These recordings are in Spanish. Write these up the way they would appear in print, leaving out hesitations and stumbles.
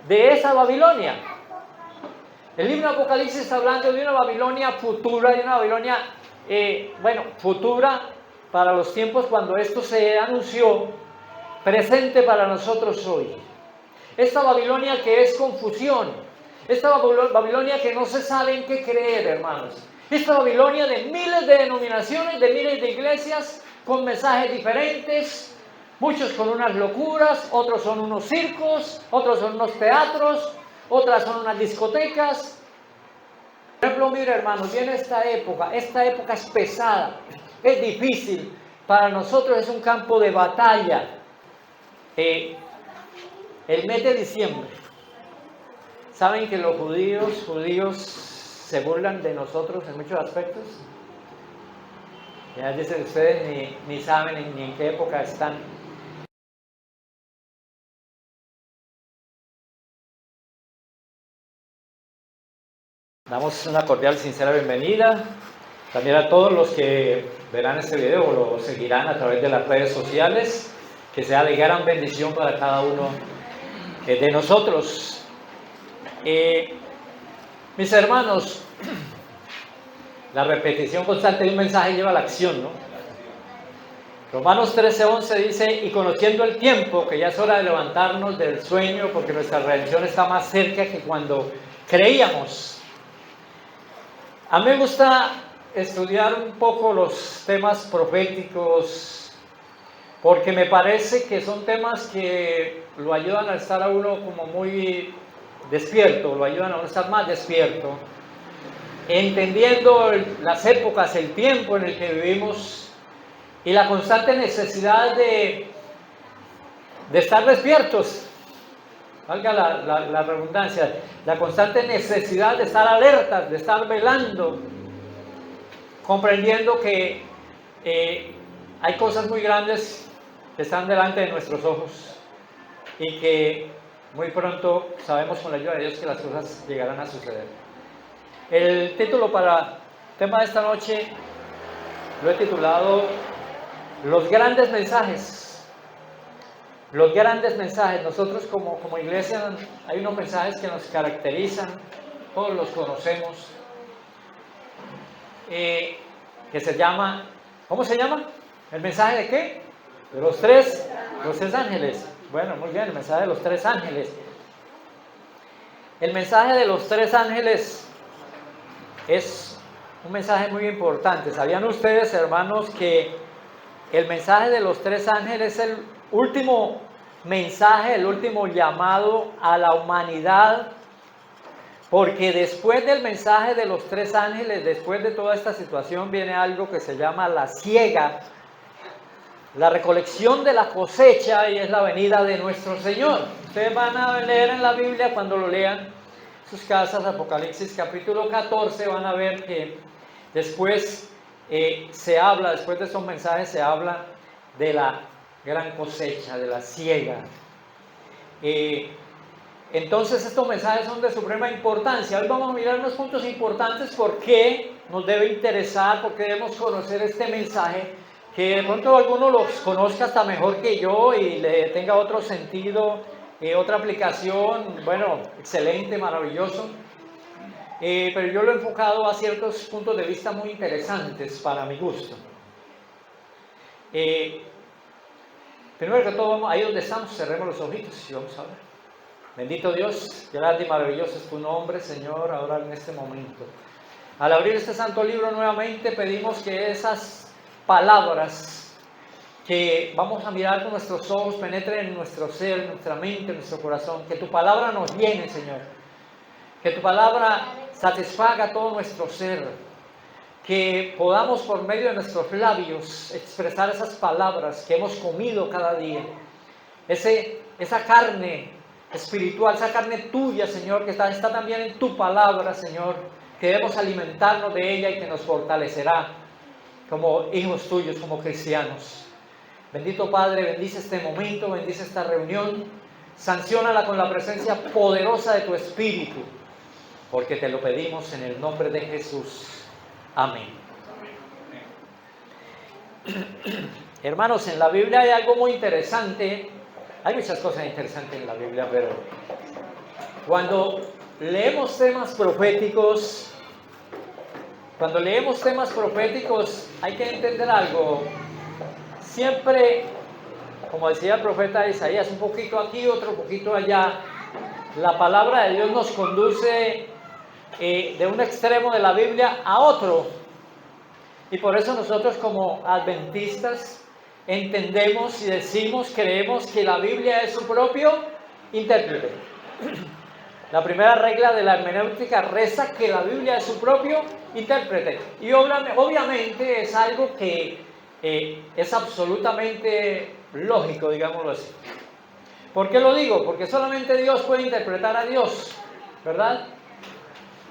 de esa Babilonia. El libro de Apocalipsis está hablando de una Babilonia futura, de una Babilonia, futura para los tiempos cuando esto se anunció, presente para nosotros hoy. Esta Babilonia que es confusión, esta Babilonia que no se sabe en qué creer, hermanos. Esta Babilonia de miles de denominaciones, de miles de iglesias, con mensajes diferentes, muchos con unas locuras, otros son unos circos, otros son unos teatros, otras son unas discotecas. Por ejemplo, mire, hermanos, viene esta época es pesada, es difícil, para nosotros es un campo de batalla. El mes de diciembre, ¿saben que los judíos se burlan de nosotros en muchos aspectos? Ya dicen ustedes ni saben ni en qué época están. Damos una cordial, sincera bienvenida también a todos los que verán este video o lo seguirán a través de las redes sociales. Que sea de gran bendición para cada uno de nosotros. Mis hermanos, la repetición constante de un mensaje lleva a la acción, ¿no? Romanos 13:11 dice: y conociendo el tiempo, que ya es hora de levantarnos del sueño, porque nuestra redención está más cerca que cuando creíamos. A mí me gusta estudiar un poco los temas proféticos, porque me parece que son temas que lo ayudan a estar a uno como muy despierto, lo ayudan a uno a estar más despierto, entendiendo las épocas, el tiempo en el que vivimos y la constante necesidad de estar despiertos, valga la redundancia, la constante necesidad de estar alertas, de estar velando, comprendiendo que hay cosas muy grandes que están delante de nuestros ojos y que muy pronto sabemos con la ayuda de Dios que las cosas llegarán a suceder. El título para el tema de esta noche lo he titulado Los grandes mensajes. Los grandes mensajes. Nosotros como iglesia hay unos mensajes que nos caracterizan, todos los conocemos, que se llama, ¿cómo se llama? ¿El mensaje de qué? De los tres ángeles. Bueno, muy bien, el mensaje de los tres ángeles. El mensaje de los tres ángeles es un mensaje muy importante. ¿Sabían ustedes, hermanos, que el mensaje de los tres ángeles es el último mensaje, el último llamado a la humanidad? Porque después del mensaje de los tres ángeles, después de toda esta situación, viene algo que se llama la siega, la recolección de la cosecha, y es la venida de nuestro Señor. Ustedes van a leer en la Biblia, cuando lo lean en sus casas, Apocalipsis capítulo 14, van a ver que después se habla, después de esos mensajes se habla de la gran cosecha, de la siega. Entonces estos mensajes son de suprema importancia. Hoy vamos a mirar unos puntos importantes, por qué nos debe interesar, por qué debemos conocer este mensaje, que de pronto alguno los conozca hasta mejor que yo y le tenga otro sentido, otra aplicación, bueno, excelente, maravilloso. Pero yo lo he enfocado a ciertos puntos de vista muy interesantes para mi gusto. Primero que todo, ahí donde estamos, cerremos los ojitos y vamos a ver. Bendito Dios, grande y maravilloso es tu nombre, Señor, ahora en este momento. Al abrir este santo libro nuevamente, pedimos que esas palabras que vamos a mirar con nuestros ojos penetren en nuestro ser, en nuestra mente, en nuestro corazón. Que tu palabra nos llene, Señor. Que tu palabra satisfaga todo nuestro ser. Que podamos por medio de nuestros labios expresar esas palabras que hemos comido cada día. Esa carne espiritual, esa carne tuya, Señor, que está también en tu palabra, Señor, que debemos alimentarnos de ella y que nos fortalecerá como hijos tuyos, como cristianos. Bendito Padre, bendice este momento, bendice esta reunión, sanciónala con la presencia poderosa de tu Espíritu, porque te lo pedimos en el nombre de Jesús. Amén. Hermanos, en la Biblia hay algo muy interesante. Hay muchas cosas interesantes en la Biblia, pero Cuando leemos temas proféticos, hay que entender algo. Siempre, como decía el profeta Isaías, un poquito aquí, otro poquito allá. La palabra de Dios nos conduce de un extremo de la Biblia a otro. Y por eso nosotros como adventistas entendemos y decimos, creemos que la Biblia es su propio intérprete. La primera regla de la hermenéutica reza que la Biblia es su propio intérprete. Y obviamente es algo que es absolutamente lógico, digámoslo así. ¿Por qué lo digo? Porque solamente Dios puede interpretar a Dios, ¿verdad?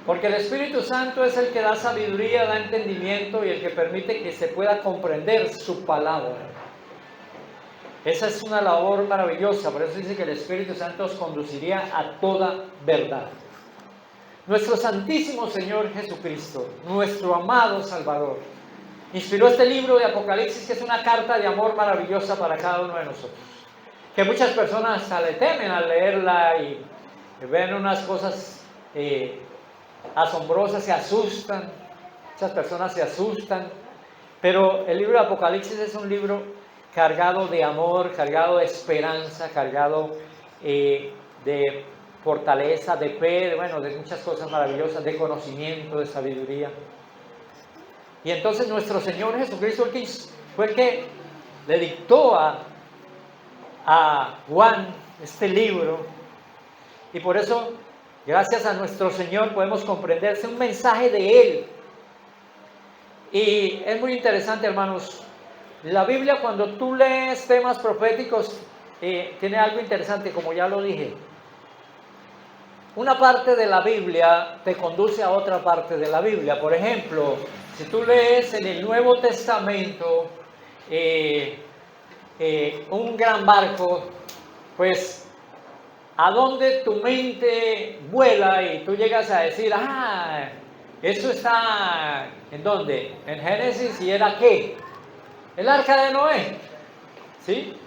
Porque el Espíritu Santo es el que da sabiduría, da entendimiento y el que permite que se pueda comprender su palabra. Esa es una labor maravillosa, por eso dice que el Espíritu Santo os conduciría a toda verdad. Nuestro Santísimo Señor Jesucristo, nuestro amado Salvador, inspiró este libro de Apocalipsis, que es una carta de amor maravillosa para cada uno de nosotros. Que muchas personas hasta le temen al leerla y ven unas cosas asombrosas, se asustan, muchas personas se asustan, pero el libro de Apocalipsis es un libro cargado de amor, cargado de esperanza, cargado de fortaleza, de fe, de muchas cosas maravillosas, de conocimiento, de sabiduría. Y entonces nuestro Señor Jesucristo fue el que le dictó a Juan este libro, y por eso, gracias a nuestro Señor, podemos comprenderse un mensaje de Él. Y es muy interesante, hermanos. La Biblia, cuando tú lees temas proféticos, tiene algo interesante, como ya lo dije. Una parte de la Biblia te conduce a otra parte de la Biblia. Por ejemplo, si tú lees en el Nuevo Testamento un gran barco, pues a donde tu mente vuela y tú llegas a decir, eso está, ¿en dónde? En Génesis, ¿y era qué? El arca de Noé, ¿sí?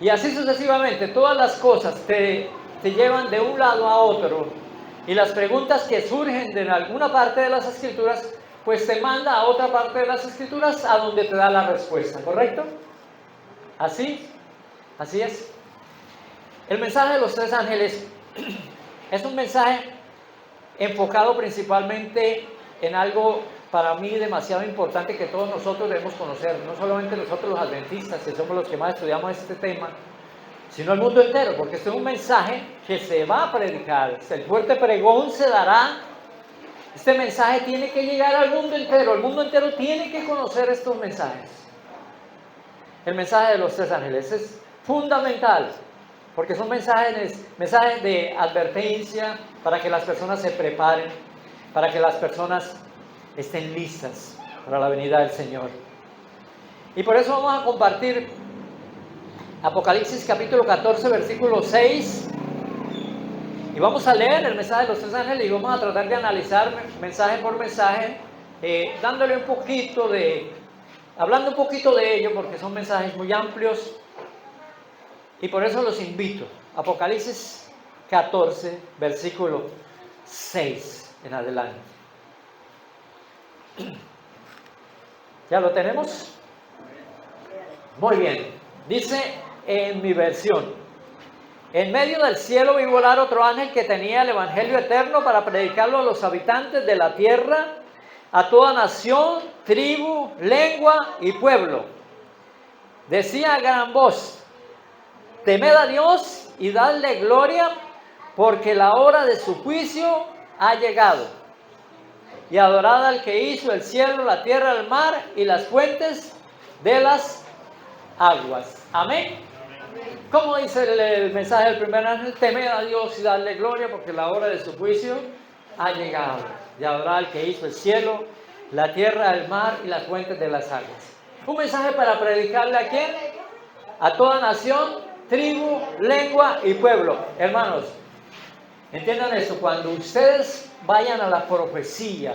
Y así sucesivamente, todas las cosas te llevan de un lado a otro, y las preguntas que surgen de alguna parte de las Escrituras, pues te manda a otra parte de las Escrituras a donde te da la respuesta, ¿correcto? Así es. El mensaje de los tres ángeles es un mensaje enfocado principalmente en algo para mí demasiado importante que todos nosotros debemos conocer, no solamente nosotros los adventistas, que somos los que más estudiamos este tema, sino el mundo entero, porque este es un mensaje que se va a predicar, el fuerte pregón se dará, este mensaje tiene que llegar al mundo entero, el mundo entero tiene que conocer estos mensajes. El mensaje de los tres ángeles es fundamental, porque son mensajes de advertencia para que las personas se preparen, para que las personas estén listas para la venida del Señor. Y por eso vamos a compartir Apocalipsis capítulo 14, versículo 6. Y vamos a leer el mensaje de los tres ángeles y vamos a tratar de analizar mensaje por mensaje, hablando un poquito de ello, porque son mensajes muy amplios. Y por eso los invito. Apocalipsis 14, versículo 6 en adelante. ¿Ya lo tenemos? Muy bien. Dice en mi versión: en medio del cielo vi volar otro ángel que tenía el evangelio eterno para predicarlo a los habitantes de la tierra, a toda nación, tribu, lengua y pueblo. Decía a gran voz: temed a Dios y dadle gloria, porque la hora de su juicio ha llegado. Y adorad al que hizo el cielo, la tierra, el mar y las fuentes de las aguas. Amén. ¿Cómo dice el mensaje del primer ángel? Temed a Dios y dadle gloria, porque la hora de su juicio ha llegado. Y adorad al que hizo el cielo, la tierra, el mar y las fuentes de las aguas. Un mensaje para predicarle ¿a quién? A toda nación, tribu, lengua y pueblo. Hermanos, entiendan esto: cuando ustedes vayan a la profecía,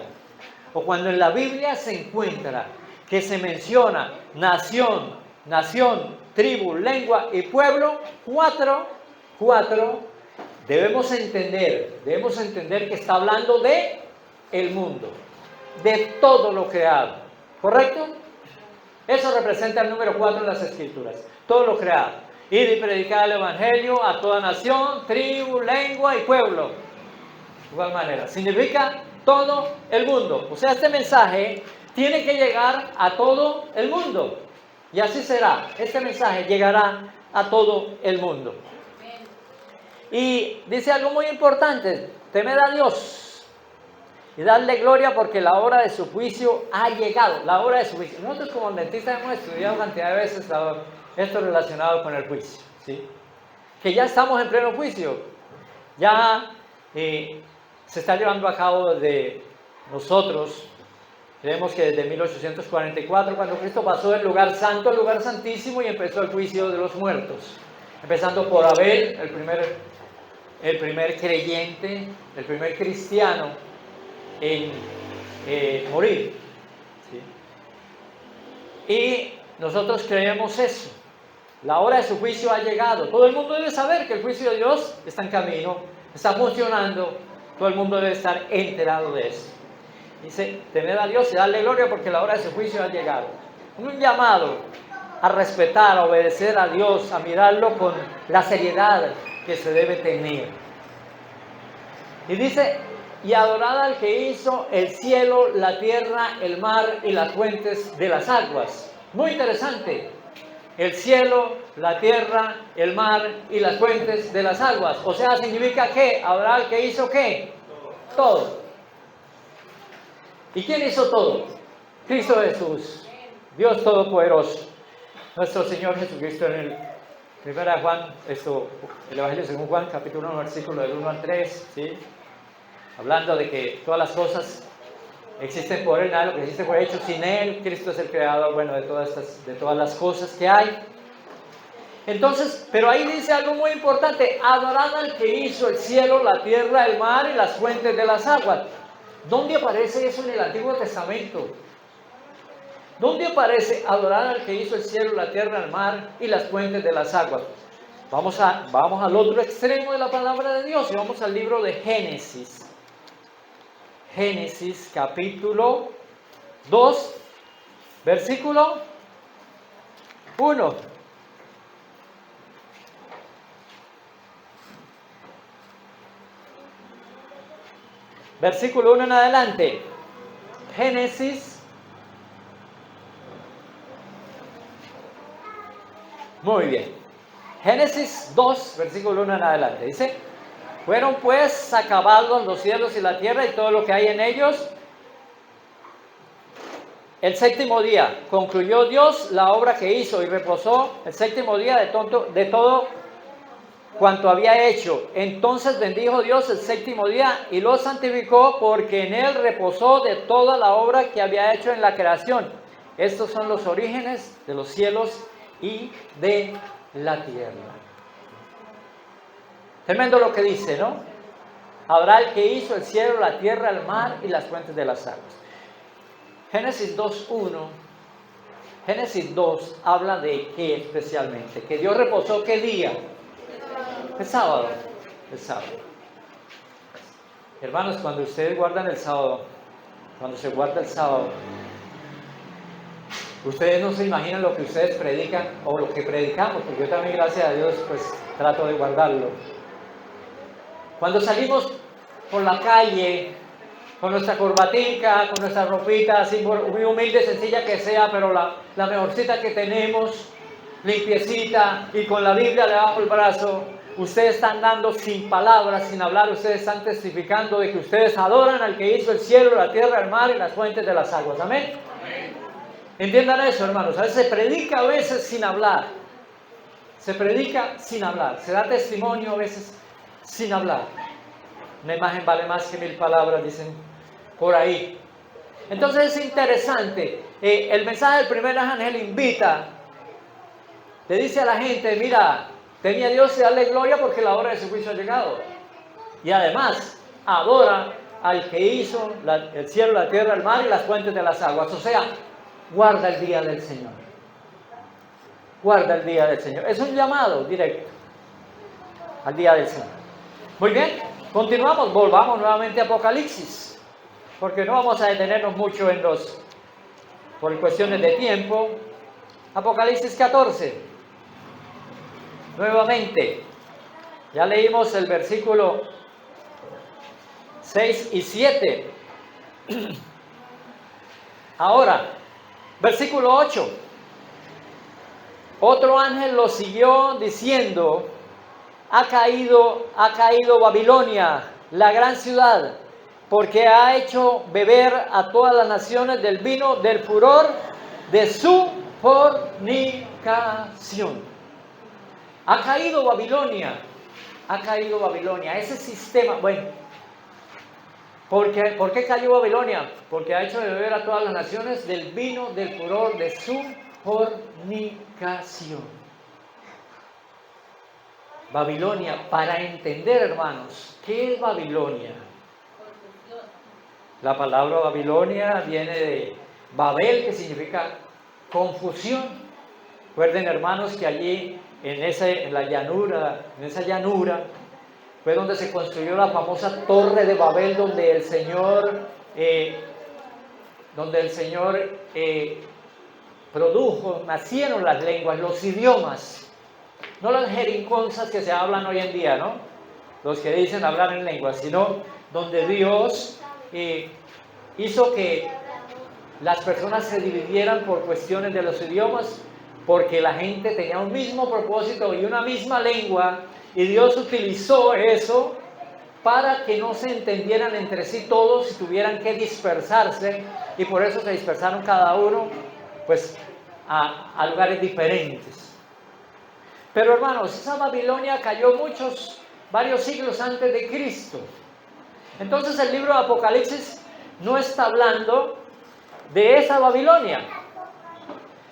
o cuando en la Biblia se encuentra que se menciona nación, tribu, lengua y pueblo, cuatro debemos entender que está hablando de el mundo, de todo lo creado, ¿correcto? Eso representa el número 4 en las Escrituras, todo lo creado. Ir y predicar el Evangelio a toda nación, tribu, lengua y pueblo. De igual manera, significa todo el mundo. O sea, este mensaje tiene que llegar a todo el mundo. Y así será. Este mensaje llegará a todo el mundo. Y dice algo muy importante: temed a Dios y darle gloria porque la hora de su juicio ha llegado. La hora de su juicio. Nosotros como dentistas hemos estudiado cantidad de veces esto relacionado con el juicio, ¿sí? Que ya estamos en pleno juicio. Ya se está llevando a cabo desde nosotros. Creemos que desde 1844, cuando Cristo pasó del lugar santo al lugar santísimo y empezó el juicio de los muertos. Empezando por Abel, el primer creyente, el primer cristiano en morir. ¿Sí? Y nosotros creemos eso. La hora de su juicio ha llegado. Todo el mundo debe saber que el juicio de Dios está en camino, está funcionando. Todo el mundo debe estar enterado de eso. Dice, temed a Dios y darle gloria porque la hora de su juicio ha llegado. Un llamado a respetar, a obedecer a Dios, a mirarlo con la seriedad que se debe tener. Y dice, y adorad al que hizo el cielo, la tierra, el mar y las fuentes de las aguas. Muy interesante. El cielo, la tierra, el mar y las fuentes de las aguas. O sea, significa que adorar al que hizo ¿qué? Todo. ¿Y quién hizo todo? Cristo Jesús, Dios Todopoderoso. Nuestro Señor Jesucristo en el 1 Juan, el Evangelio según Juan, capítulo 1, versículo del 1 al 3, ¿sí? Hablando de que todas las cosas existen por Él, nada de lo que existe fue hecho sin Él. Cristo es el creador, bueno, de todas las cosas que hay. Entonces, pero ahí dice algo muy importante: adorad al que hizo el cielo, la tierra, el mar y las fuentes de las aguas. ¿Dónde aparece eso en el Antiguo Testamento? ¿Dónde aparece adorar al que hizo el cielo, la tierra, el mar y las fuentes de las aguas? Vamos al otro extremo de la palabra de Dios y vamos al libro de Génesis. Génesis capítulo 2, versículo 1. Versículo 1 en adelante. Génesis. Muy bien. Génesis 2, versículo 1 en adelante. Dice: fueron pues acabados los cielos y la tierra y todo lo que hay en ellos. El séptimo día concluyó Dios la obra que hizo y reposó el séptimo día de todo cuanto había hecho. Entonces bendijo Dios el séptimo día y lo santificó, porque en él reposó de toda la obra que había hecho en la creación. Estos son los orígenes de los cielos y de la tierra. Tremendo lo que dice, ¿no? Habrá el que hizo el cielo, la tierra, el mar y las fuentes de las aguas. Génesis 2:1. Génesis 2 habla de qué especialmente. Que Dios reposó, ¿qué día? El sábado. El sábado. Hermanos, cuando ustedes guardan el sábado, cuando se guarda el sábado, ustedes no se imaginan lo que ustedes predican o lo que predicamos, porque yo también, gracias a Dios, pues trato de guardarlo. Cuando salimos por la calle, con nuestra corbatica, con nuestra ropita, así muy humilde, sencilla que sea, pero la mejorcita que tenemos, limpiecita y con la Biblia debajo del brazo, ustedes están dando sin palabras, sin hablar, ustedes están testificando de que ustedes adoran al que hizo el cielo, la tierra, el mar y las fuentes de las aguas. Amén. Entiendan eso, hermanos. A veces se predica, a veces sin hablar. Se predica sin hablar. Se da testimonio a veces sin hablar. Una imagen vale más que 1000 palabras, dicen por ahí. Entonces es interesante. El mensaje del primer ángel invita, le dice a la gente: mira, teme a Dios y dale gloria porque la hora de su juicio ha llegado. Y además, adora al que hizo el cielo, la tierra, el mar y las fuentes de las aguas. O sea, guarda el día del Señor. Guarda el día del Señor. Es un llamado directo al día del Señor. Muy bien, continuamos, volvamos nuevamente a Apocalipsis, porque no vamos a detenernos mucho por cuestiones de tiempo. Apocalipsis 14, nuevamente, ya leímos el versículo 6 y 7. Ahora, versículo 8. Otro ángel lo siguió diciendo: ha caído Babilonia, la gran ciudad, porque ha hecho beber a todas las naciones del vino del furor de su fornicación. Ha caído Babilonia, ese sistema. Bueno, ¿por qué cayó Babilonia? Porque ha hecho beber a todas las naciones del vino del furor de su fornicación. Babilonia, para entender, hermanos, ¿qué es Babilonia? La palabra Babilonia viene de Babel, que significa confusión. Recuerden, hermanos, que allí en esa llanura fue donde se construyó la famosa Torre de Babel, donde el Señor produjo, nacieron las lenguas, los idiomas. No las jeringonzas que se hablan hoy en día, ¿no? Los que dicen hablar en lenguas, sino donde Dios hizo que las personas se dividieran por cuestiones de los idiomas, porque la gente tenía un mismo propósito y una misma lengua, y Dios utilizó eso para que no se entendieran entre sí todos y tuvieran que dispersarse, y por eso se dispersaron cada uno, pues, a lugares diferentes. Pero hermanos, esa Babilonia cayó varios siglos antes de Cristo. Entonces el libro de Apocalipsis no está hablando de esa Babilonia.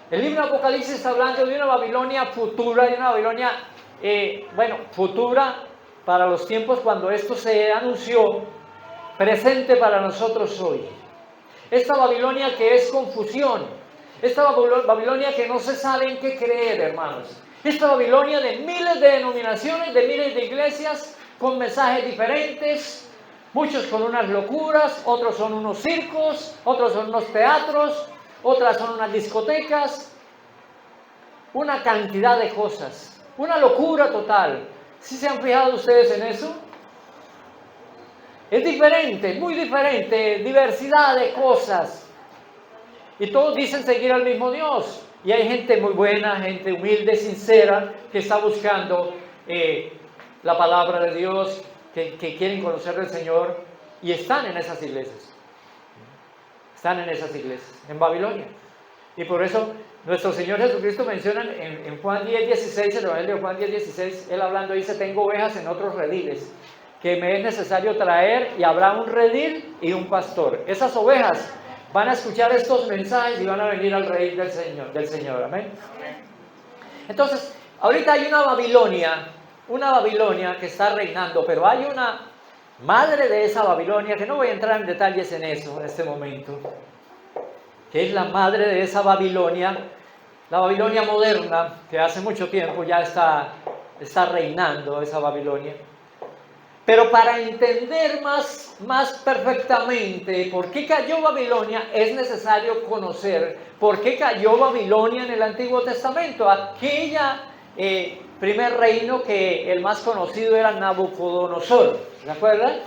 El libro de Apocalipsis está hablando de una Babilonia futura, de una Babilonia, futura para los tiempos cuando esto se anunció, presente para nosotros hoy. Esta Babilonia que es confusión, esta Babilonia que no se sabe en qué creer, hermanos. Esta Babilonia de miles de denominaciones, de miles de iglesias, con mensajes diferentes, muchos con unas locuras, otros son unos circos, otros son unos teatros, otras son unas discotecas, una cantidad de cosas, una locura total. ¿Sí se han fijado ustedes en eso? Es diferente, muy diferente, diversidad de cosas. Y todos dicen seguir al mismo Dios. Y hay gente muy buena, gente humilde, sincera, que está buscando la palabra de Dios, que quieren conocer al Señor, y están en esas iglesias. Están en esas iglesias, en Babilonia. Y por eso nuestro Señor Jesucristo menciona en Juan 10:16, el Evangelio de Juan 10:16, Él hablando dice: tengo ovejas en otros rediles, que me es necesario traer, y habrá un redil y un pastor. Esas ovejas van a escuchar estos mensajes y van a venir al redil del Señor. Amén. Entonces, ahorita hay una Babilonia que está reinando, pero hay una madre de esa Babilonia, que no voy a entrar en detalles en eso en este momento, que es la madre de esa Babilonia, la Babilonia moderna, que hace mucho tiempo ya está reinando esa Babilonia. Pero para entender más perfectamente por qué cayó Babilonia, es necesario conocer por qué cayó Babilonia en el Antiguo Testamento. Aquella primer reino, que el más conocido era Nabucodonosor, ¿se acuerdan?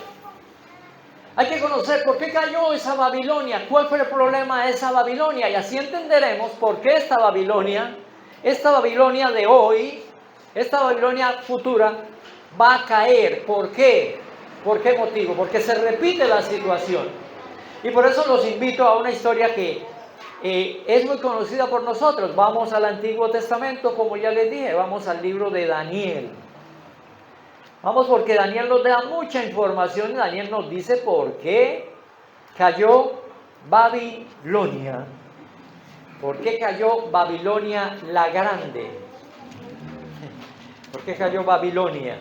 Hay que conocer por qué cayó esa Babilonia, cuál fue el problema de esa Babilonia, y así entenderemos por qué esta Babilonia de hoy, esta Babilonia futura, va a caer. ¿Por qué? ¿Por qué motivo? Porque se repite la situación. Y por eso los invito a una historia que es muy conocida por nosotros. Vamos al Antiguo Testamento, como ya les dije, vamos al libro de Daniel. Vamos, porque Daniel nos da mucha información, y Daniel nos dice por qué cayó Babilonia. ¿Por qué cayó Babilonia la Grande? ¿Por qué cayó Babilonia?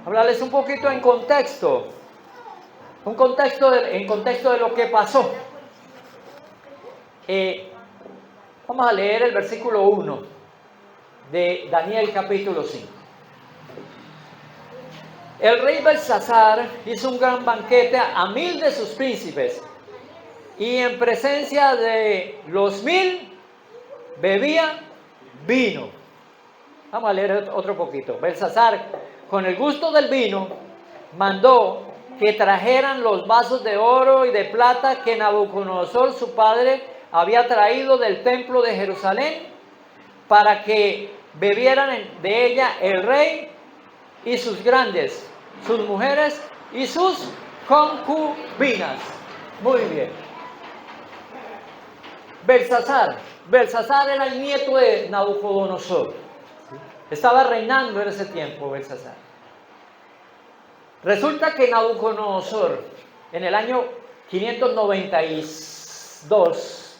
Hablarles un poquito en contexto. En contexto de lo que pasó. Vamos a leer el versículo 1 de Daniel capítulo 5. El rey Belsasar hizo un gran banquete a 1000 de sus príncipes, y en presencia de los 1000 bebía vino. Vamos a leer otro poquito. Belsasar, con el gusto del vino, mandó que trajeran los vasos de oro y de plata que Nabucodonosor, su padre, había traído del templo de Jerusalén, para que bebieran de ella el rey y sus grandes, sus mujeres y sus concubinas. Muy bien. Belsasar era el nieto de Nabucodonosor. Estaba reinando en ese tiempo Belsasar. Resulta que Nabucodonosor, en el año 592,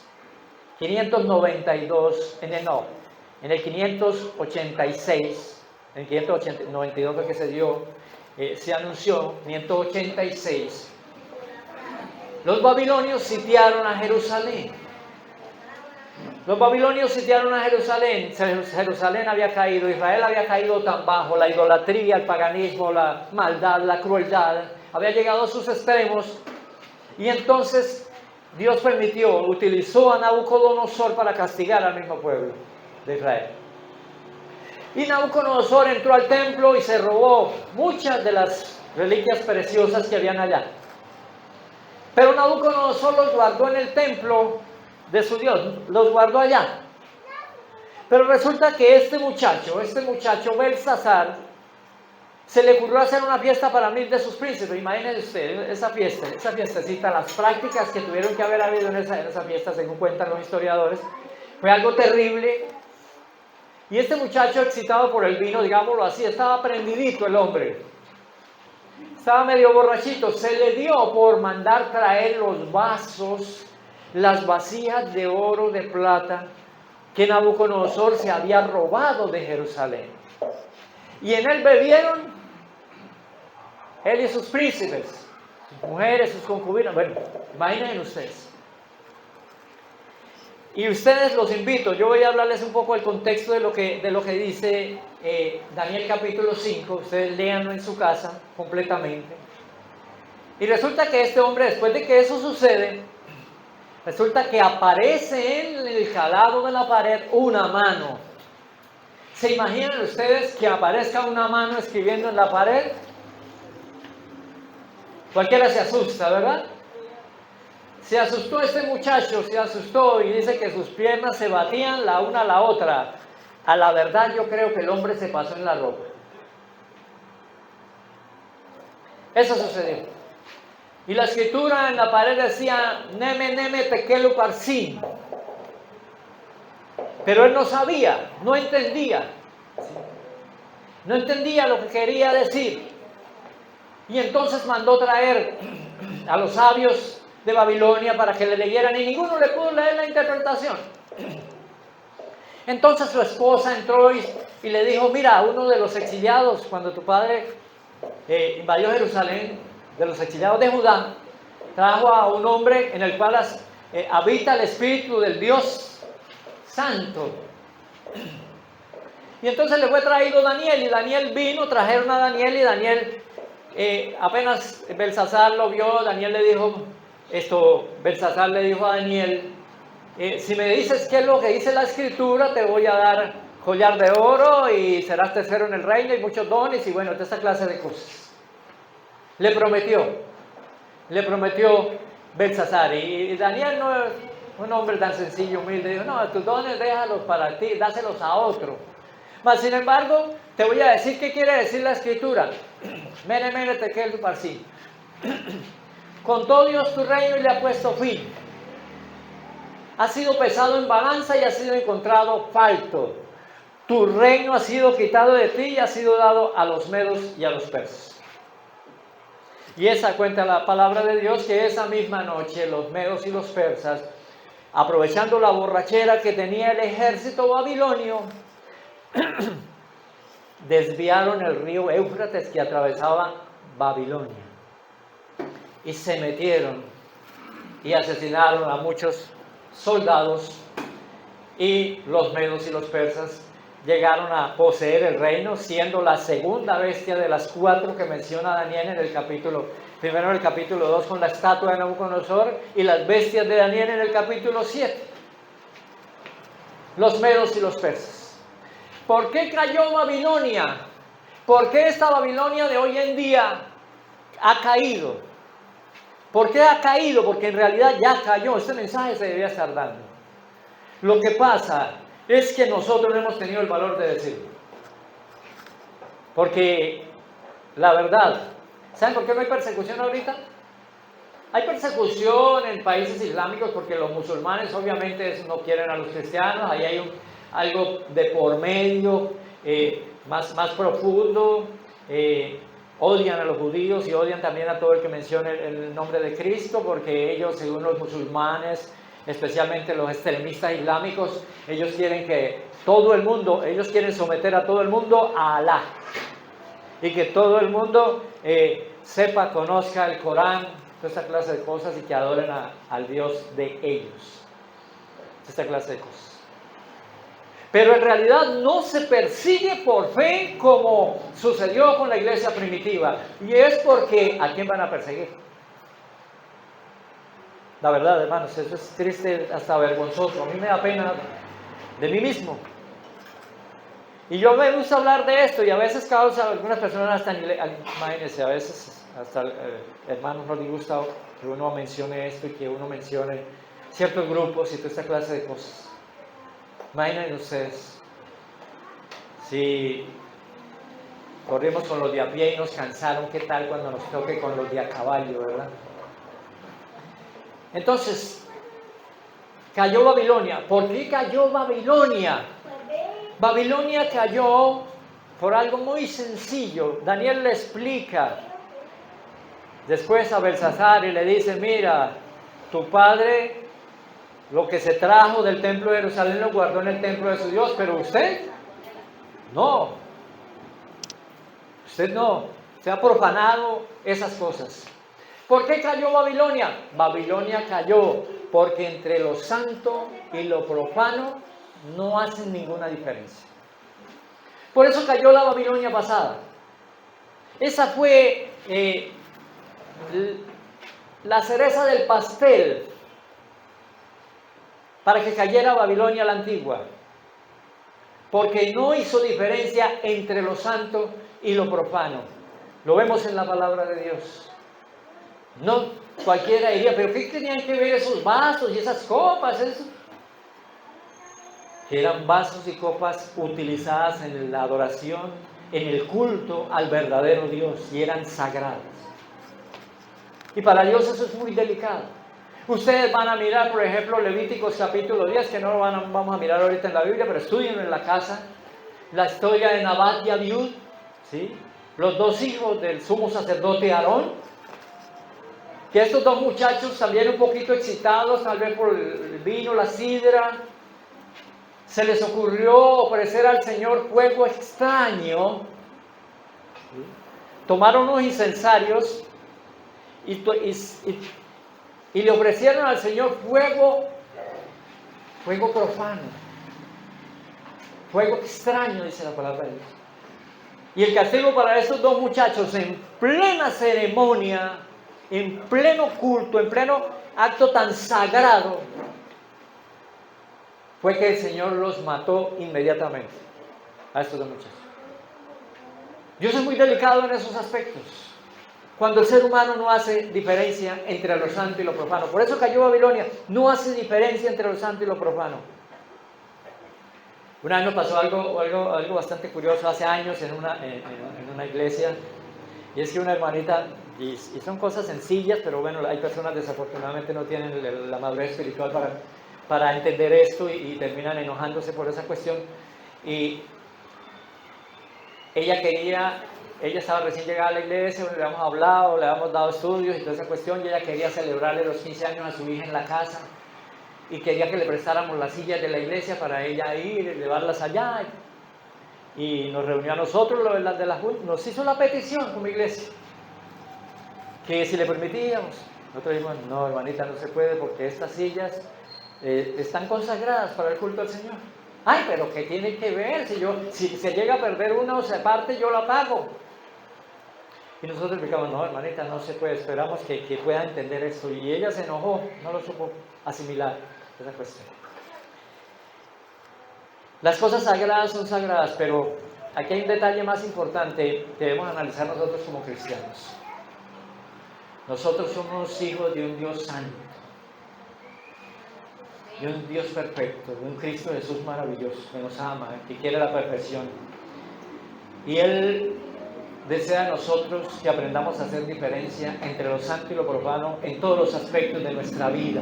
en el 586, en el 592 fue que se anunció, 586, los babilonios sitiaron a Jerusalén. Jerusalén había caído, Israel había caído tan bajo, la idolatría, el paganismo, la maldad, la crueldad, había llegado a sus extremos, y entonces Dios utilizó a Nabucodonosor para castigar al mismo pueblo de Israel. Y Nabucodonosor entró al templo y se robó muchas de las reliquias preciosas que habían allá. Pero Nabucodonosor los guardó en el templo de su Dios, los guardó allá. Pero resulta que este muchacho Belsasar, se le ocurrió hacer una fiesta para 1000 de sus príncipes. Imagínense ustedes esa fiestecita, las prácticas que tuvieron que haber habido en esa fiesta, según cuentan los historiadores, fue algo terrible. Y este muchacho, excitado por el vino, digámoslo así, estaba prendidito el hombre, estaba medio borrachito. Se le dio por mandar traer los vasos, las vasijas de oro, de plata, que Nabucodonosor se había robado de Jerusalén. Y en él bebieron él y sus príncipes, sus mujeres, sus concubinas. Bueno, imaginen ustedes. Y ustedes, los invito, yo voy a hablarles un poco del contexto de lo que dice Daniel capítulo 5, ustedes léanlo en su casa completamente. Y resulta que este hombre, después de que eso sucede, resulta que aparece en el calado de la pared una mano. ¿Se imaginan ustedes que aparezca una mano escribiendo en la pared? Cualquiera se asusta, ¿verdad? Se asustó este muchacho, y dice que sus piernas se batían la una a la otra. A la verdad, yo creo que el hombre se pasó en la ropa. Eso sucedió. Y la escritura en la pared decía, Neme tekelu parsin. Pero él no sabía, no entendía lo que quería decir. Y entonces mandó traer a los sabios de Babilonia para que le leyeran, y ninguno le pudo leer la interpretación. Entonces su esposa entró y le dijo, mira, uno de los exiliados, cuando tu padre invadió Jerusalén, de los exiliados de Judá, trajo a un hombre en el cual habita el espíritu del Dios Santo. Y entonces le fue traído Daniel, y Daniel vino, trajeron a Daniel, y Daniel, apenas Belsasar lo vio, Belsasar le dijo a Daniel, si me dices qué es lo que dice la escritura, te voy a dar collar de oro y serás tercero en el reino y muchos dones y bueno, de esta clase de cosas. Le prometió Belsasar, y Daniel no es un hombre tan sencillo, humilde, dijo, no, tus dones déjalos para ti, dáselos a otro. Mas sin embargo, te voy a decir qué quiere decir la escritura. Mene tekelu parsin. Contó Dios tu reino y le ha puesto fin. Ha sido pesado en balanza y ha sido encontrado falto. Tu reino ha sido quitado de ti y ha sido dado a los medos y a los persas. Y esa cuenta la palabra de Dios, que esa misma noche los medos y los persas, aprovechando la borrachera que tenía el ejército babilonio, desviaron el río Éufrates que atravesaba Babilonia y se metieron y asesinaron a muchos soldados, y los medos y los persas llegaron a poseer el reino, siendo la segunda bestia de las 4 que menciona Daniel en el capítulo, primero en el capítulo 2 con la estatua de Nabucodonosor, y las bestias de Daniel en el capítulo 7. Los medos y los persas. ¿Por qué cayó Babilonia? ¿Por qué esta Babilonia de hoy en día ha caído? ¿Por qué ha caído? Porque en realidad ya cayó. Este mensaje se debía estar dando. Lo que pasa es que nosotros no hemos tenido el valor de decirlo. Porque la verdad, ¿saben por qué no hay persecución ahorita? Hay persecución en países islámicos porque los musulmanes obviamente no quieren a los cristianos. Ahí hay algo de por medio, más profundo. Odian a los judíos y odian también a todo el que mencione el nombre de Cristo, porque ellos, según los musulmanes, especialmente los extremistas islámicos, ellos quieren que todo el mundo, ellos quieren someter a todo el mundo a Alá, y que todo el mundo sepa, conozca el Corán, toda esta clase de cosas, y que adoren al Dios de ellos, esta clase de cosas. Pero en realidad no se persigue por fe como sucedió con la iglesia primitiva. Y es porque, ¿a quién van a perseguir? La verdad, hermanos, eso es triste, hasta vergonzoso. A mí me da pena de mí mismo. Y yo me gusta hablar de esto, y a veces causa, algunas personas hasta, imagínense, a veces hasta hermanos no les gusta que uno mencione esto y que uno mencione ciertos grupos y toda esta clase de cosas. Imaginen ustedes, si corrimos con los de a pie y nos cansaron, ¿qué tal cuando nos toque con los de a caballo, verdad? Entonces, cayó Babilonia. ¿Por qué cayó Babilonia? Babilonia cayó por algo muy sencillo. Daniel le explica después a Belsasar y le dice, mira, tu padre lo que se trajo del templo de Jerusalén lo guardó en el templo de su Dios, pero usted no. Usted no. Se ha profanado esas cosas. ¿Por qué cayó Babilonia? Babilonia cayó porque entre lo santo y lo profano no hacen ninguna diferencia. Por eso cayó la Babilonia pasada. Esa fue la cereza del pastel para que cayera Babilonia la antigua, porque no hizo diferencia entre lo santo y lo profano. Lo vemos en la palabra de Dios. No cualquiera diría, pero ¿qué tenían que ver esos vasos y esas copas? Que eran vasos y copas utilizadas en la adoración, en el culto al verdadero Dios, y eran sagradas. Y para Dios eso es muy delicado. Ustedes van a mirar, por ejemplo, Levíticos capítulo 10, que no lo vamos a mirar ahorita en la Biblia, pero estudienlo en la casa, la historia de Nabat y Abiud, ¿sí? Los 2 hijos del sumo sacerdote Aarón, que estos 2 muchachos también un poquito excitados, tal vez por el vino, la sidra, se les ocurrió ofrecer al Señor fuego extraño, ¿sí? Tomaron unos incensarios y le ofrecieron al Señor fuego profano, fuego extraño, dice la palabra de Dios. Y el castigo para estos 2 muchachos, en plena ceremonia, en pleno culto, en pleno acto tan sagrado, fue que el Señor los mató inmediatamente a estos 2 muchachos. Dios es muy delicado en esos aspectos, cuando el ser humano no hace diferencia entre lo santo y lo profano. Por eso cayó Babilonia, no hace diferencia entre lo santo y lo profano. Una vez nos pasó algo bastante curioso hace años en una iglesia, y es que una hermanita, y son cosas sencillas, pero bueno, hay personas desafortunadamente no tienen la madurez espiritual para entender esto y terminan enojándose por esa cuestión. Y ella estaba recién llegada a la iglesia, le habíamos hablado, le habíamos dado estudios y toda esa cuestión, y ella quería celebrarle los 15 años a su hija en la casa, y quería que le prestáramos las sillas de la iglesia para ella ir y llevarlas allá. Y nos reunió a nosotros, nos hizo la petición como iglesia, que si le permitíamos. Nosotros dijimos, no, hermanita, no se puede, porque estas sillas están consagradas para el culto al Señor. Ay, pero ¿qué tiene que ver? Si se llega a perder una o se parte, yo la pago. Y nosotros explicamos, no, hermanita, no se puede, esperamos que pueda entender esto. Y ella se enojó, no lo supo asimilar, esa cuestión. Las cosas sagradas son sagradas, pero aquí hay un detalle más importante que debemos analizar nosotros como cristianos. Nosotros somos hijos de un Dios santo, de un Dios perfecto, de un Cristo Jesús maravilloso, que nos ama, que quiere la perfección. Y Él desea a nosotros que aprendamos a hacer diferencia entre lo santo y lo profano en todos los aspectos de nuestra vida.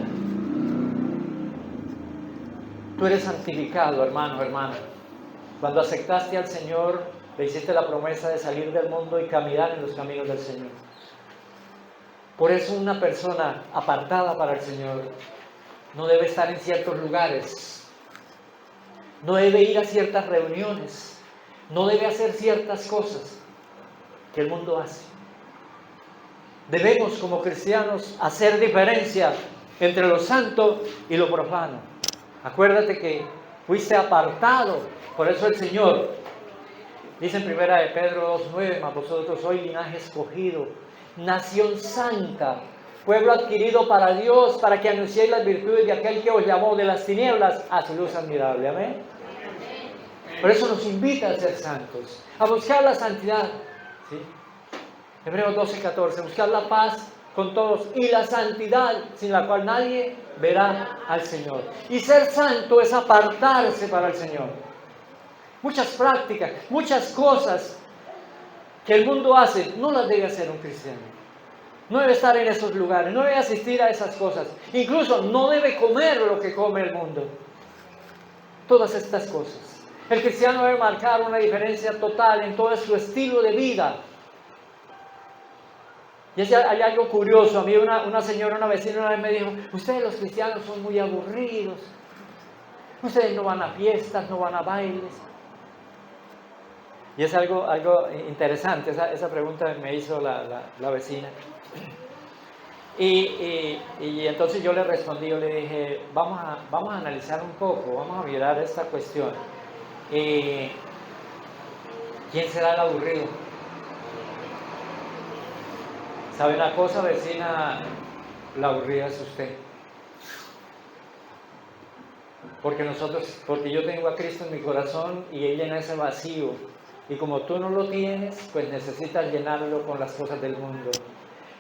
Tú eres santificado, hermano, hermana. Cuando aceptaste al Señor, le hiciste la promesa de salir del mundo y caminar en los caminos del Señor. Por eso una persona apartada para el Señor no debe estar en ciertos lugares, no debe ir a ciertas reuniones, no debe hacer ciertas cosas que el mundo hace. Debemos como cristianos hacer diferencia entre lo santo y lo profano. Acuérdate que fuiste apartado, por eso el Señor dice en 1 de Pedro 2:9, mas vosotros sois linaje escogido, nación santa, pueblo adquirido para Dios, para que anunciéis las virtudes de aquel que os llamó de las tinieblas a su luz admirable. Amén. Por eso nos invita a ser santos, a buscar la santidad. ¿Sí? Hebreos 12:14, buscar la paz con todos y la santidad sin la cual nadie verá al Señor. Y ser santo es apartarse para el Señor. Muchas prácticas, muchas cosas que el mundo hace, no las debe hacer un cristiano. No debe estar en esos lugares, no debe asistir a esas cosas. Incluso no debe comer lo que come el mundo. Todas estas cosas. El cristiano debe marcar una diferencia total en todo su estilo de vida. Y hay algo curioso. A mí una señora, una vecina una vez me dijo, ustedes los cristianos son muy aburridos. Ustedes no van a fiestas, no van a bailes. Y es algo interesante, esa pregunta me hizo la vecina. Y entonces yo le respondí, yo le dije, vamos a analizar un poco, vamos a mirar esta cuestión. ¿Quién será el aburrido? ¿Sabe una cosa, vecina? La aburrida es usted. Porque yo tengo a Cristo en mi corazón y Él llena ese vacío. Y como tú no lo tienes, pues necesitas llenarlo con las cosas del mundo.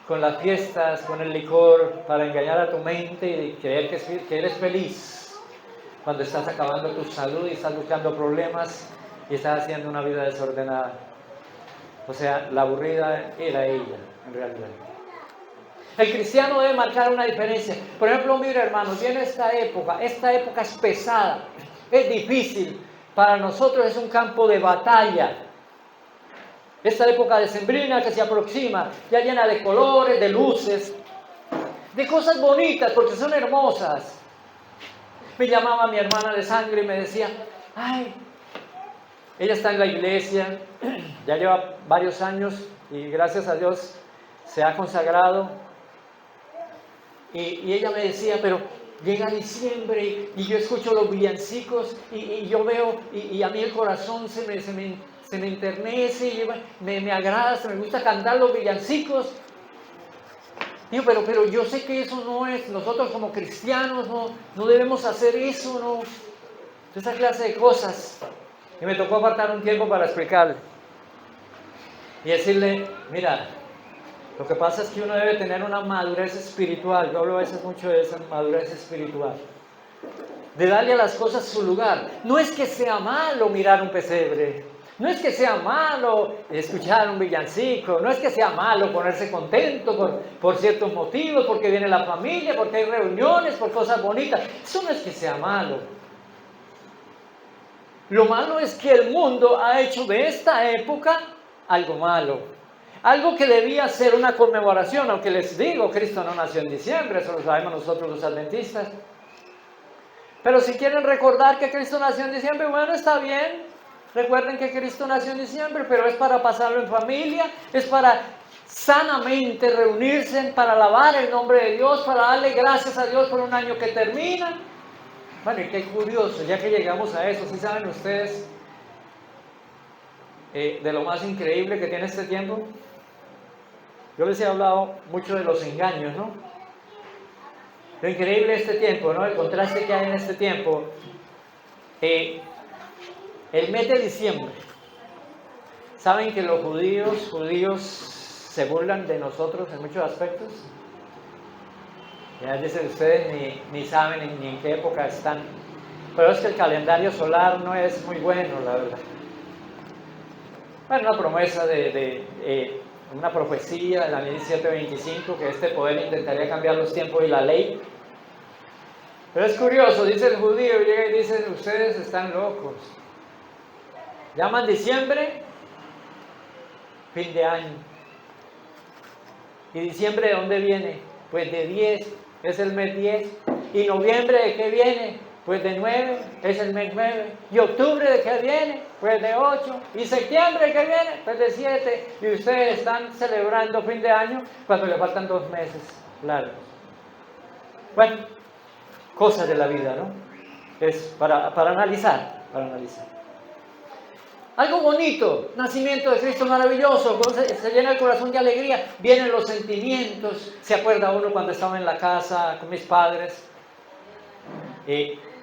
Con las fiestas, con el licor, para engañar a tu mente y creer que eres feliz. Cuando estás acabando tu salud y estás buscando problemas y estás haciendo una vida desordenada. O sea, la aburrida era ella, en realidad. El cristiano debe marcar una diferencia. Por ejemplo, mira hermanos, viene esta época es pesada, es difícil. Para nosotros es un campo de batalla. Esta época decembrina que se aproxima, ya llena de colores, de luces, de cosas bonitas, porque son hermosas. Me llamaba mi hermana de sangre y me decía, ay, ella está en la iglesia, ya lleva varios años y gracias a Dios se ha consagrado. Y ella me decía, pero llega diciembre y yo escucho los villancicos y yo veo, y a mí el corazón se me enternece, y me agrada, me gusta cantar los villancicos. Digo, pero yo sé que eso no es, nosotros como cristianos no debemos hacer eso, no. Esa clase de cosas. Y me tocó apartar un tiempo para explicarle. Y decirle, mira, lo que pasa es que uno debe tener una madurez espiritual. Yo hablo a veces mucho de esa madurez espiritual. De darle a las cosas su lugar. No es que sea malo mirar un pesebre. No es que sea malo escuchar un villancico. No es que sea malo ponerse contento por ciertos motivos, porque viene la familia, porque hay reuniones, por cosas bonitas. Eso no es que sea malo. Lo malo es que el mundo ha hecho de esta época algo malo. Algo que debía ser una conmemoración, aunque les digo, Cristo no nació en diciembre, eso lo sabemos nosotros los adventistas. Pero si quieren recordar que Cristo nació en diciembre, bueno, está bien. Recuerden que Cristo nació en diciembre, pero es para pasarlo en familia, es para sanamente reunirse, para alabar el nombre de Dios, para darle gracias a Dios por un año que termina. Bueno, y qué curioso, ya que llegamos a eso, ¿sí saben ustedes de lo más increíble que tiene este tiempo? Yo les he hablado mucho de los engaños, ¿no? Lo increíble de este tiempo, ¿no? El contraste que hay en este tiempo. El mes de diciembre, ¿saben que los judíos se burlan de nosotros en muchos aspectos? Ya dicen ustedes ni saben ni en qué época están. Pero es que el calendario solar no es muy bueno, la verdad. Bueno, una promesa una profecía de Daniel 7:25, que este poder intentaría cambiar los tiempos y la ley. Pero es curioso, dice el judío, llega y dice, ustedes están locos. Llaman diciembre, fin de año. ¿Y diciembre de dónde viene? Pues de 10, es el mes 10. ¿Y noviembre de qué viene? Pues de 9, es el mes 9. ¿Y octubre de qué viene? Pues de 8. ¿Y septiembre de qué viene? Pues de 7. Y ustedes están celebrando fin de año cuando le faltan 2 meses largos. Bueno, cosas de la vida, ¿no? Es para analizar, Algo bonito, nacimiento de Cristo maravilloso, se llena el corazón de alegría, vienen los sentimientos, se acuerda uno cuando estaba en la casa con mis padres,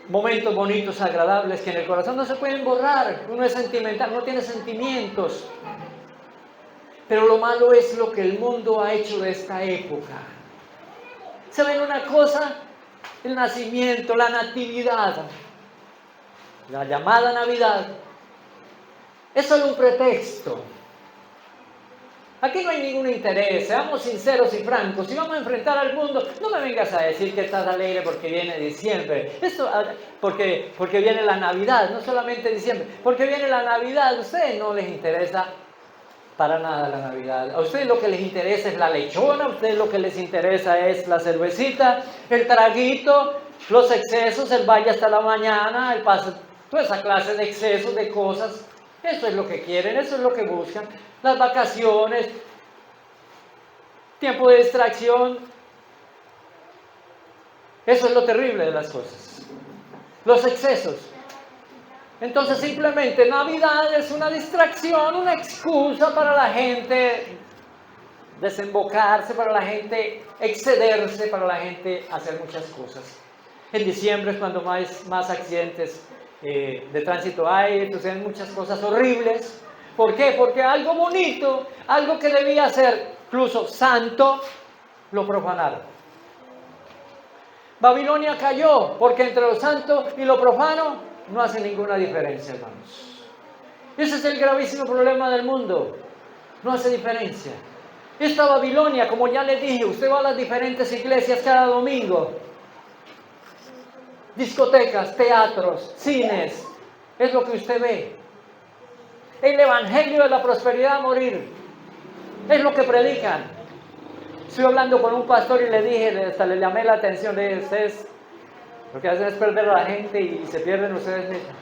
momentos bonitos, agradables, que en el corazón no se pueden borrar, uno es sentimental, no tiene sentimientos, pero lo malo es lo que el mundo ha hecho de esta época. ¿Saben una cosa? El nacimiento, la natividad, la llamada Navidad, es solo un pretexto. Aquí no hay ningún interés, seamos sinceros y francos. Si vamos a enfrentar al mundo, no me vengas a decir que estás alegre porque viene diciembre. Esto, porque viene la Navidad, no solamente diciembre, porque viene la Navidad. A ustedes no les interesa para nada la Navidad. A ustedes lo que les interesa es la lechona, a ustedes lo que les interesa es la cervecita, el traguito, los excesos, el baile hasta la mañana, el paso, toda esa clase de excesos, de cosas. Eso es lo que quieren, eso es lo que buscan. Las vacaciones, tiempo de distracción. Eso es lo terrible de las cosas. Los excesos. Entonces simplemente Navidad es una distracción, una excusa para la gente desembocarse, para la gente excederse, para la gente hacer muchas cosas. En diciembre es cuando más accidentes de tránsito hay, suceden muchas cosas horribles. ¿Por qué? Porque algo bonito, algo que debía ser incluso santo, lo profanaron. Babilonia cayó porque entre lo santo y lo profano no hace ninguna diferencia, hermanos. Ese es el gravísimo problema del mundo. No hace diferencia. Esta Babilonia, como ya les dije, usted va a las diferentes iglesias cada domingo. Discotecas, teatros, cines, es lo que usted ve. El evangelio de la prosperidad a morir, es lo que predican. Estoy hablando con un pastor y le dije, hasta le llamé la atención de ustedes, lo que hacen es perder a la gente y se pierden ustedes mismos.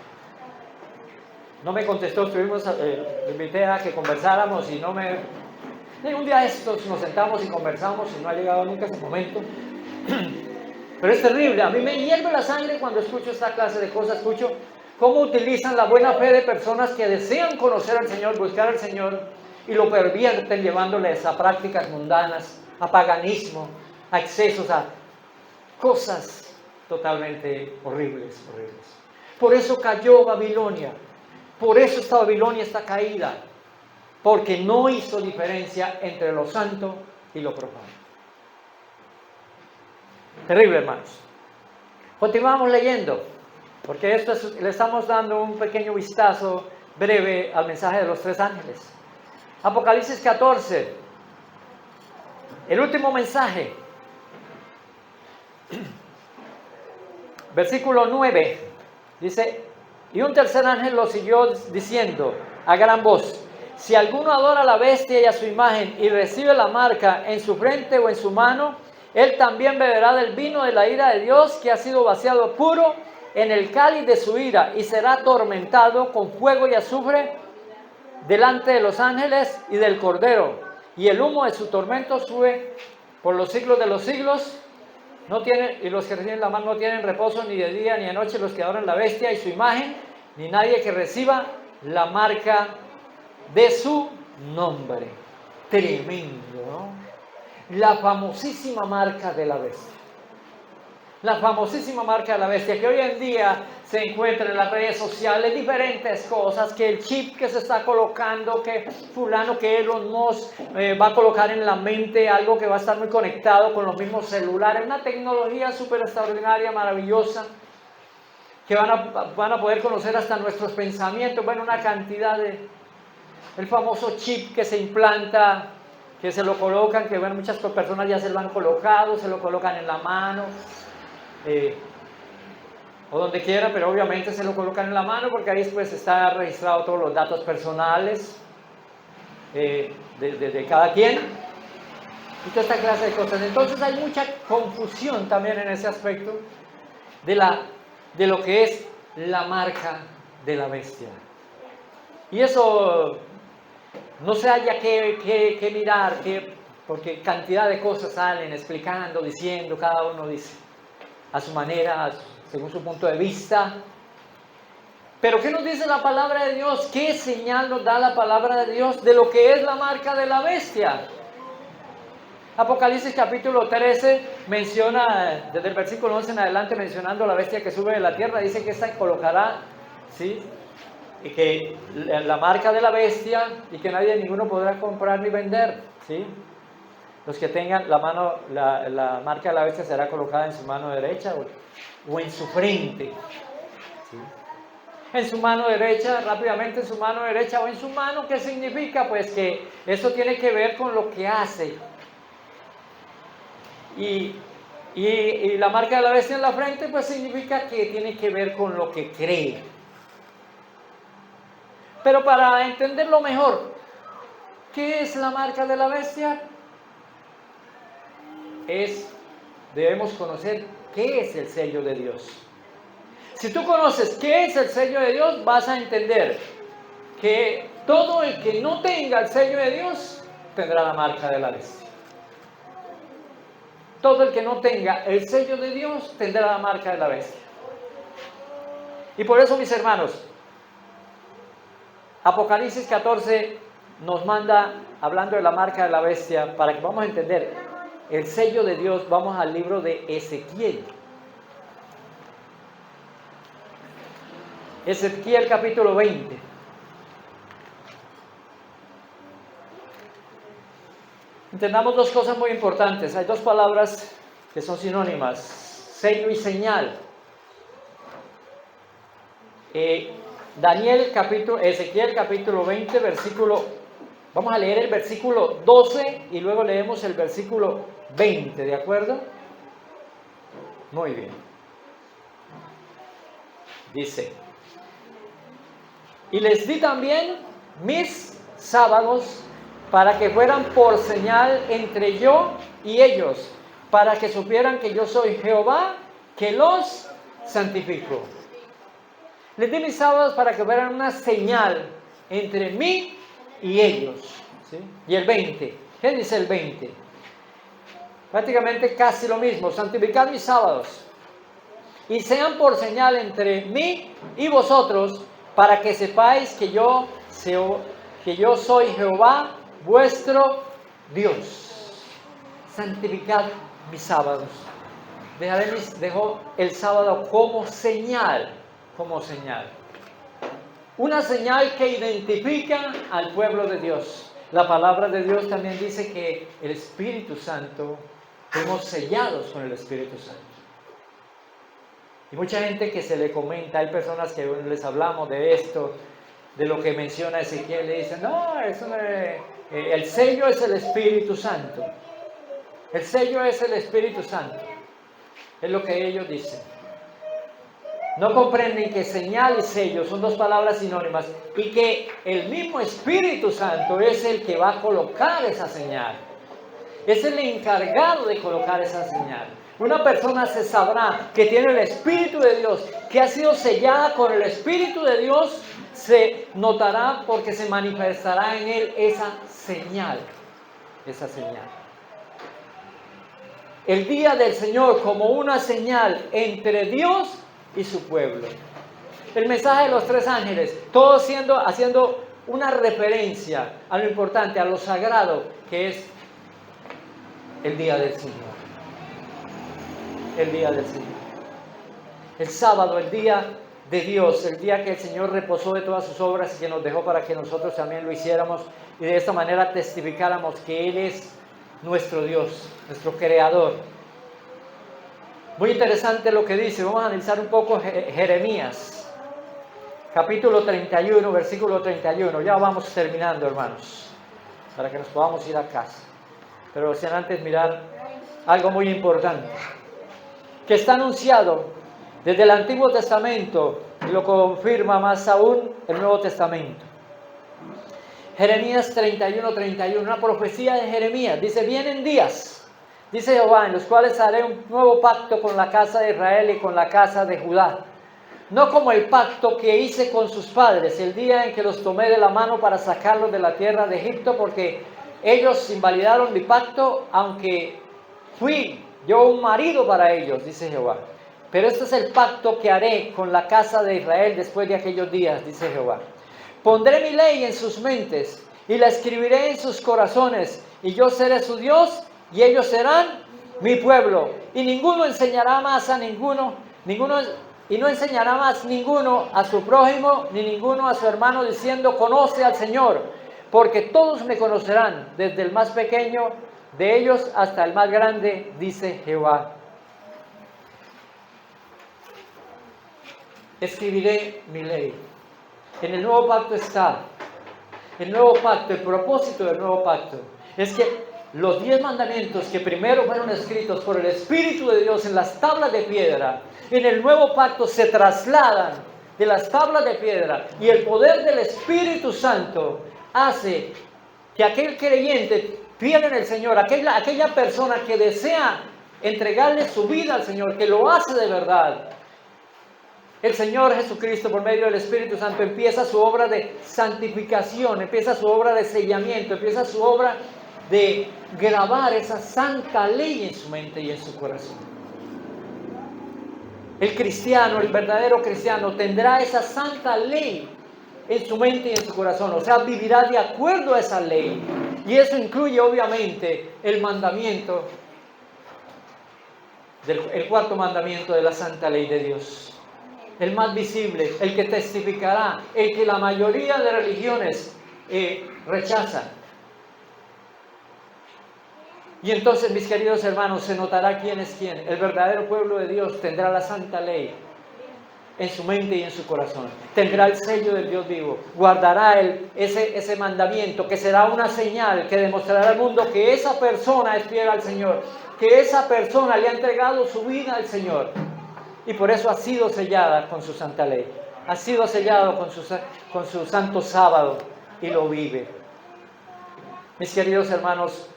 No me contestó, le invité a que conversáramos y un día estos nos sentamos y conversamos y no ha llegado nunca ese momento. Pero es terrible, a mí me hierve la sangre cuando escucho esta clase de cosas, escucho cómo utilizan la buena fe de personas que desean conocer al Señor, buscar al Señor, y lo pervierten llevándoles a prácticas mundanas, a paganismo, a excesos, a cosas totalmente horribles. Por eso cayó Babilonia, por eso esta Babilonia está caída, porque no hizo diferencia entre lo santo y lo profano. Terrible, hermanos. Continuamos leyendo, porque le estamos dando un pequeño vistazo breve al mensaje de los 3 ángeles. Apocalipsis 14, el último mensaje, versículo 9, dice: y un tercer ángel lo siguió diciendo a gran voz: si alguno adora a la bestia y a su imagen y recibe la marca en su frente o en su mano, él también beberá del vino de la ira de Dios, que ha sido vaciado puro en el cáliz de su ira, y será atormentado con fuego y azufre delante de los ángeles y del Cordero, y el humo de su tormento sube por los siglos de los siglos. y los que reciben la mano no tienen reposo ni de día ni de noche los que adoran la bestia y su imagen, ni nadie que reciba la marca de su nombre. Tremendo, ¿no? La famosísima marca de la bestia. La famosísima marca de la bestia que hoy en día se encuentra en las redes sociales, diferentes cosas, que el chip que se está colocando, que fulano, que Elon Musk va a colocar en la mente algo que va a estar muy conectado con los mismos celulares, una tecnología súper extraordinaria, maravillosa, que van a poder conocer hasta nuestros pensamientos, bueno, una cantidad de... El famoso chip que se implanta, que se lo colocan, que bueno, muchas personas ya se lo han colocado, se lo colocan en la mano, o donde quiera, pero obviamente se lo colocan en la mano porque ahí pues está registrado todos los datos personales de cada quien y toda esta clase de cosas. Entonces hay mucha confusión también en ese aspecto de lo que es la marca de la bestia. Y eso no se haya que mirar, porque cantidad de cosas salen explicando, diciendo, cada uno dice a su manera, según su punto de vista. Pero ¿qué nos dice la palabra de Dios? ¿Qué señal nos da la palabra de Dios de lo que es la marca de la bestia? Apocalipsis capítulo 13 menciona, desde el versículo 11 en adelante, mencionando la bestia que sube de la tierra, dice que esta colocará, ¿sí?, y que la marca de la bestia, y que nadie, ninguno podrá comprar ni vender, ¿sí? Los que tengan la marca de la bestia será colocada en su mano derecha o en su frente, ¿sí? En su mano derecha, rápidamente en su mano derecha o en su mano. ¿Qué significa? Pues que eso tiene que ver con lo que hace. Y la marca de la bestia en la frente, pues significa que tiene que ver con lo que cree. Pero para entenderlo mejor, ¿qué es la marca de la bestia? Debemos conocer qué es el sello de Dios. Si tú conoces qué es el sello de Dios, vas a entender que todo el que no tenga el sello de Dios tendrá la marca de la bestia. Todo el que no tenga el sello de Dios tendrá la marca de la bestia. Y por eso, mis hermanos, Apocalipsis 14 nos manda, hablando de la marca de la bestia, para que vamos a entender el sello de Dios. Vamos al libro de Ezequiel. Ezequiel capítulo 20. Entendamos dos cosas muy importantes. Hay dos palabras que son sinónimas: sello y señal. Ezequiel capítulo 20, vamos a leer el versículo 12 y luego leemos el versículo 20, ¿de acuerdo? Muy bien. Dice: y les di también mis sábados para que fueran por señal entre yo y ellos, para que supieran que yo soy Jehová, que los santifico. Les di mis sábados para que fueran una señal entre mí y ellos, ¿sí? Y el 20, ¿qué dice el 20? Prácticamente casi lo mismo: santificad mis sábados y sean por señal entre mí y vosotros, para que sepáis que yo soy Jehová vuestro Dios. Santificad mis sábados. Dejo el sábado como señal. Una señal que identifica al pueblo de Dios. La palabra de Dios también dice que el Espíritu Santo, fuimos sellados con el Espíritu Santo. Y mucha gente que se le comenta, hay personas que les hablamos de esto, de lo que menciona Ezequiel, le dicen: no, el sello es el Espíritu Santo. El sello es el Espíritu Santo. Es lo que ellos dicen. No comprenden que señal y sello son dos palabras sinónimas y que el mismo Espíritu Santo es el que va a colocar esa señal. Es el encargado de colocar esa señal. Una persona se sabrá que tiene el Espíritu de Dios, que ha sido sellada con el Espíritu de Dios, se notará porque se manifestará en él esa señal. el día del Señor como una señal entre Dios y su pueblo. El mensaje de los tres ángeles, todo haciendo una referencia a lo importante, a lo sagrado que es el día del Señor. El día del Señor. El sábado, el día de Dios, el día que el Señor reposó de todas sus obras y que nos dejó para que nosotros también lo hiciéramos y de esta manera testificáramos que Él es nuestro Dios, nuestro Creador. Muy interesante lo que dice. Vamos a analizar un poco Jeremías, capítulo 31, versículo 31. Ya vamos terminando, hermanos, para que nos podamos ir a casa. Pero sin antes mirar algo muy importante, que está anunciado desde el Antiguo Testamento y lo confirma más aún el Nuevo Testamento. Jeremías 31, 31, una profecía de Jeremías. Dice, vienen días, dice Jehová, en los cuales haré un nuevo pacto con la casa de Israel y con la casa de Judá. No como el pacto que hice con sus padres el día en que los tomé de la mano para sacarlos de la tierra de Egipto, porque ellos invalidaron mi pacto, aunque fui yo un marido para ellos, dice Jehová. Pero este es el pacto que haré con la casa de Israel después de aquellos días, dice Jehová. Pondré mi ley en sus mentes y la escribiré en sus corazones, y yo seré su Dios y ellos serán mi pueblo. Y ninguno enseñará más a ninguno, y no enseñará más ninguno a su prójimo, ni ninguno a su hermano, diciendo, conoce al Señor, porque todos me conocerán, desde el más pequeño de ellos hasta el más grande, dice Jehová. Escribiré mi ley. En el nuevo pacto está. El nuevo pacto, el propósito del nuevo pacto es que los 10 mandamientos que primero fueron escritos por el Espíritu de Dios en las tablas de piedra, en el nuevo pacto se trasladan de las tablas de piedra, y el poder del Espíritu Santo hace que aquel creyente fiel en el Señor, aquella persona que desea entregarle su vida al Señor, que lo hace de verdad, el Señor Jesucristo, por medio del Espíritu Santo, empieza su obra de santificación, empieza su obra de sellamiento, empieza su obra de grabar esa santa ley en su mente y en su corazón. El cristiano, el verdadero cristiano, tendrá esa santa ley en su mente y en su corazón, o sea, vivirá de acuerdo a esa ley. Y eso incluye, obviamente, el mandamiento, el cuarto mandamiento de la santa ley de Dios. El más visible, el que testificará, el que la mayoría de religiones rechazan. Y entonces, mis queridos hermanos, se notará quién es quién. El verdadero pueblo de Dios tendrá la santa ley en su mente y en su corazón. Tendrá el sello del Dios vivo. Guardará ese mandamiento, que será una señal que demostrará al mundo que esa persona es fiel al Señor, que esa persona le ha entregado su vida al Señor. Y por eso ha sido sellada con su santa ley. Ha sido sellado con su santo sábado y lo vive. Mis queridos hermanos,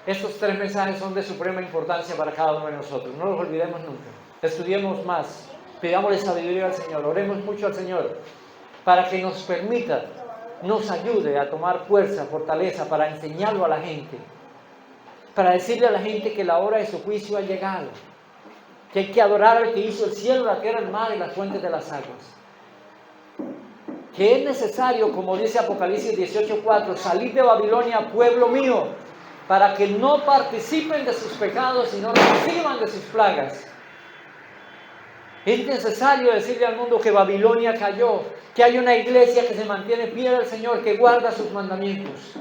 estos 3 mensajes son de suprema importancia para cada uno de nosotros. No los olvidemos nunca. Estudiemos más. Pidámosle sabiduría al Señor. Oremos mucho al Señor para que nos permita, nos ayude a tomar fuerza, fortaleza para enseñarlo a la gente. Para decirle a la gente que la hora de su juicio ha llegado. Que hay que adorar al que hizo el cielo, la tierra, el mar y las fuentes de las aguas. Que es necesario, como dice Apocalipsis 18:4, salir de Babilonia, pueblo mío, para que no participen de sus pecados y no reciban de sus plagas. Es necesario decirle al mundo que Babilonia cayó, que hay una iglesia que se mantiene fiel al Señor, que guarda sus mandamientos.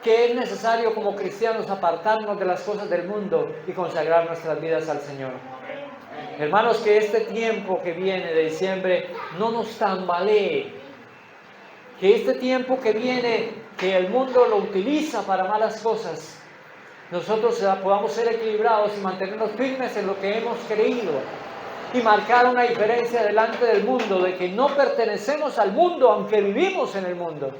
Que es necesario como cristianos apartarnos de las cosas del mundo y consagrar nuestras vidas al Señor. Hermanos, que este tiempo que viene de diciembre no nos tambalee. Que este tiempo que viene, que el mundo lo utiliza para malas cosas, nosotros podamos ser equilibrados y mantenernos firmes en lo que hemos creído. Y marcar una diferencia delante del mundo, de que no pertenecemos al mundo, aunque vivimos en el mundo,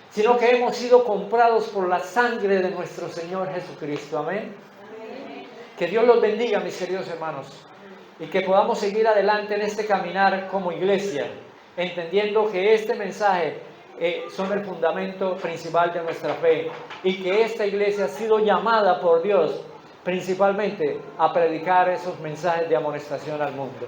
sino que hemos sido comprados por la sangre de nuestro Señor Jesucristo. Amén. Que Dios los bendiga, mis queridos hermanos, y que podamos seguir adelante en este caminar como iglesia, entendiendo que este mensaje son el fundamento principal de nuestra fe, y que esta iglesia ha sido llamada por Dios principalmente a predicar esos mensajes de amonestación al mundo.